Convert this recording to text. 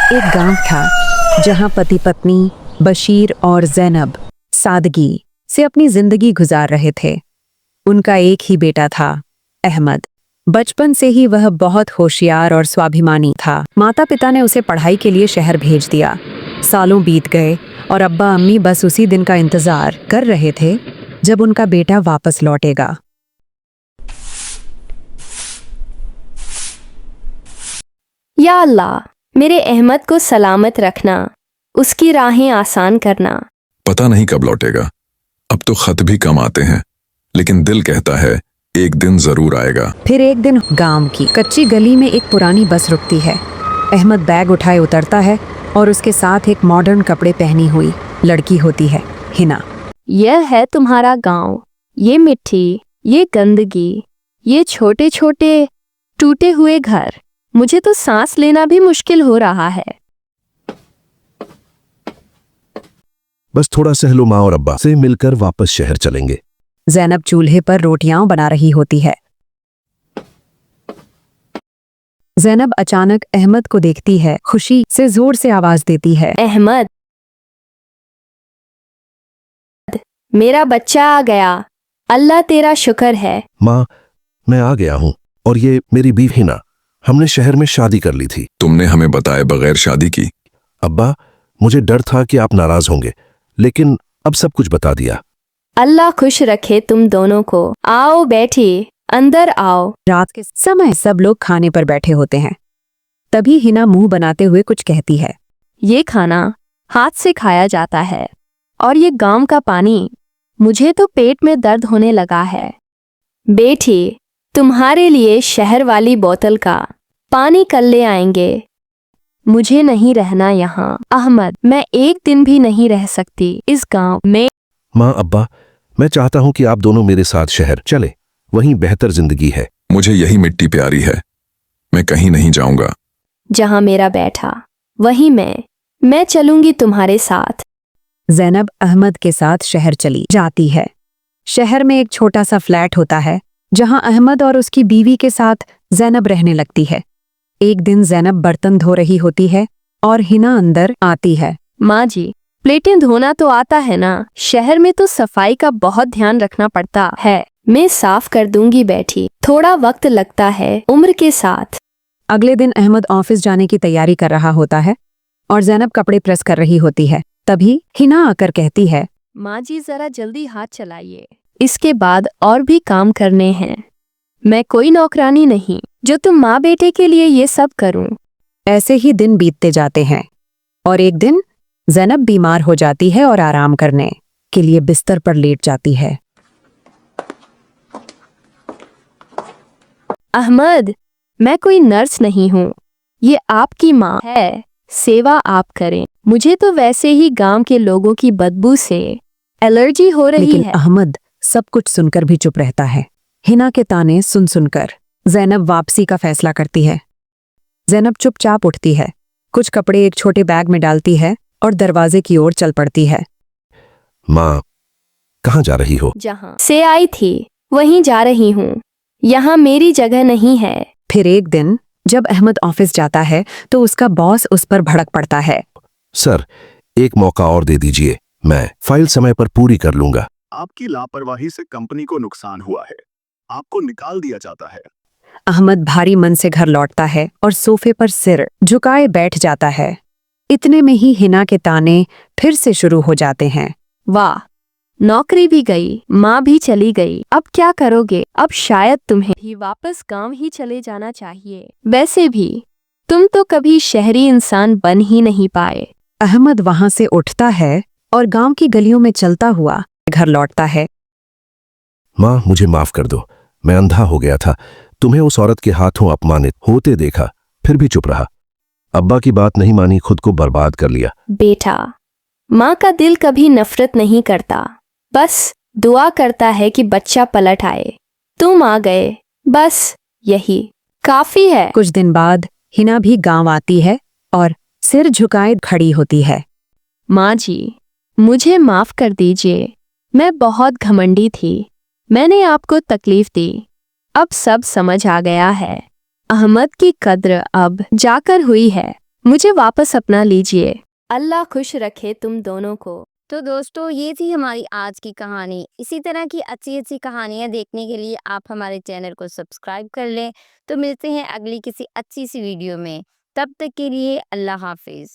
एक गांव था जहां पति पत्नी बशीर और ज़ैनब सादगी से अपनी जिंदगी गुजार रहे थे। उनका एक ही बेटा था, अहमद। बचपन से ही वह बहुत होशियार और स्वाभिमानी था। माता पिता ने उसे पढ़ाई के लिए शहर भेज दिया। सालों बीत गए और अब्बा अम्मी बस उसी दिन का इंतजार कर रहे थे जब उनका बेटा वापस लौटेगा। या अल्लाह, मेरे अहमद को सलामत रखना, उसकी राहें आसान करना। पता नहीं कब लौटेगा। अब तो खत भी कम आते हैं, लेकिन दिल कहता है एक दिन जरूर आएगा। फिर एक दिन गांव की कच्ची गली में एक पुरानी बस रुकती है। अहमद बैग उठाए उतरता है और उसके साथ एक मॉडर्न कपड़े पहनी हुई लड़की होती है, हिना। यह है तुम्हारा गांव। ये मिट्टी, ये गंदगी, ये छोटे छोटे टूटे हुए घर। मुझे तो सांस लेना भी मुश्किल हो रहा है। बस थोड़ा सहलो, माँ और अब्बा से मिलकर वापस शहर चलेंगे। ज़ैनब चूल्हे पर रोटियां बना रही होती है। ज़ैनब अचानक अहमद को देखती है, खुशी से जोर से आवाज देती है, अहमद, मेरा बच्चा आ गया। अल्लाह तेरा शुक्र है। माँ, मैं आ गया हूँ। और ये मेरी बीवी हिना। हमने शहर में शादी कर ली थी। तुमने हमें बताए बगैर शादी की। अब्बा, मुझे डर था कि आप नाराज होंगे, लेकिन अब सब कुछ बता दिया। अल्लाह खुश रखे तुम दोनों को। आओ बैठिए, अंदर आओ। रात के समय सब लोग खाने पर बैठे होते हैं। तभी हिना मुंह बनाते हुए कुछ कहती है, ये खाना हाथ से खाया जाता है, और ये गांव का पानी, मुझे तो पेट में दर्द होने लगा है। बेटी, तुम्हारे लिए शहर वाली बोतल का पानी कल ले आएंगे। मुझे नहीं रहना यहाँ। अहमद, मैं एक दिन भी नहीं रह सकती इस गांव में। माँ, अब्बा, मैं चाहता हूँ कि आप दोनों मेरे साथ शहर चले। वहीं बेहतर जिंदगी है। मुझे यही मिट्टी प्यारी है। मैं कहीं नहीं जाऊंगा। जहाँ मेरा बैठा वहीं मैं चलूंगी तुम्हारे साथ। ज़ैनब अहमद के साथ शहर चली जाती है। शहर में एक छोटा सा फ्लैट होता है जहां अहमद और उसकी बीवी के साथ ज़ैनब रहने लगती है। एक दिन ज़ैनब बर्तन धो रही होती है और हिना अंदर आती है। माँ जी, प्लेटें धोना तो आता है ना? शहर में तो सफाई का बहुत ध्यान रखना पड़ता है। मैं साफ कर दूंगी बैठी। थोड़ा वक्त लगता है उम्र के साथ। अगले दिन अहमद ऑफिस जाने की तैयारी कर रहा होता है और ज़ैनब कपड़े प्रेस कर रही होती है। तभी हिना आकर कहती है, माँ जी, जरा जल्दी हाथ चलाइए, इसके बाद और भी काम करने हैं। मैं कोई नौकरानी नहीं जो तुम माँ बेटे के लिए ये सब करूं। ऐसे ही दिन बीतते जाते हैं और एक दिन ज़ैनब बीमार हो जाती है और आराम करने के लिए बिस्तर पर लेट जाती है। अहमद, मैं कोई नर्स नहीं हूँ, ये आपकी माँ है। सेवा आप करें। मुझे तो वैसे ही गांव के लोगों की बदबू से एलर्जी हो रही लेकिन है। अहमद सब कुछ सुनकर भी चुप रहता है। हिना के ताने सुन सुनकर ज़ैनब वापसी का फैसला करती है। ज़ैनब चुपचाप उठती है, कुछ कपड़े एक छोटे बैग में डालती है और दरवाजे की ओर चल पड़ती है। माँ, कहाँ जा रही हो? जहाँ से आई थी वहीं जा रही हूँ। यहाँ मेरी जगह नहीं है। फिर एक दिन जब अहमद ऑफिस जाता है तो उसका बॉस उस पर भड़क पड़ता है। सर, एक मौका और दे दीजिए, मैं फाइल समय पर पूरी कर लूंगा। आपकी लापरवाही से कंपनी को नुकसान हुआ है। आपको निकाल दिया जाता है। अहमद भारी मन से घर लौटता है और सोफे पर सिर झुकाए बैठ जाता है। इतने में ही हिना के ताने फिर से शुरू हो जाते हैं। वाह, नौकरी भी गई, माँ भी चली गई, अब क्या करोगे? अब शायद तुम्हें भी वापस गांव ही चले जाना चाहिए। वैसे भी तुम तो कभी शहरी इंसान बन ही नहीं पाए। अहमद वहां से उठता है और गांव की गलियों में चलता हुआ घर लौटता है। माँ, मुझे माफ कर दो। मैं अंधा हो गया था। तुम्हें उस औरत के हाथों अपमानित होते देखा, फिर भी चुप रहा। अब्बा की बात नहीं मानी, खुद को बर्बाद कर लिया। बेटा, माँ का दिल कभी नफरत नहीं करता, बस दुआ करता है कि बच्चा पलट आए। तुम आ गए, बस यही काफी है। कुछ दिन बाद हिना भी गांव आती है और सिर झुकाए खड़ी होती है। माँ जी, मुझे माफ कर दीजिए। मैं बहुत घमंडी थी। मैंने आपको तकलीफ दी। अब सब समझ आ गया है। अहमद की कद्र अब जाकर हुई है। मुझे वापस अपना लीजिए। अल्लाह खुश रखे तुम दोनों को। तो दोस्तों, ये थी हमारी आज की कहानी। इसी तरह की अच्छी अच्छी कहानियाँ देखने के लिए आप हमारे चैनल को सब्सक्राइब कर लें। तो मिलते हैं अगली किसी अच्छी सी वीडियो में। तब तक के लिए अल्लाह हाफिज़।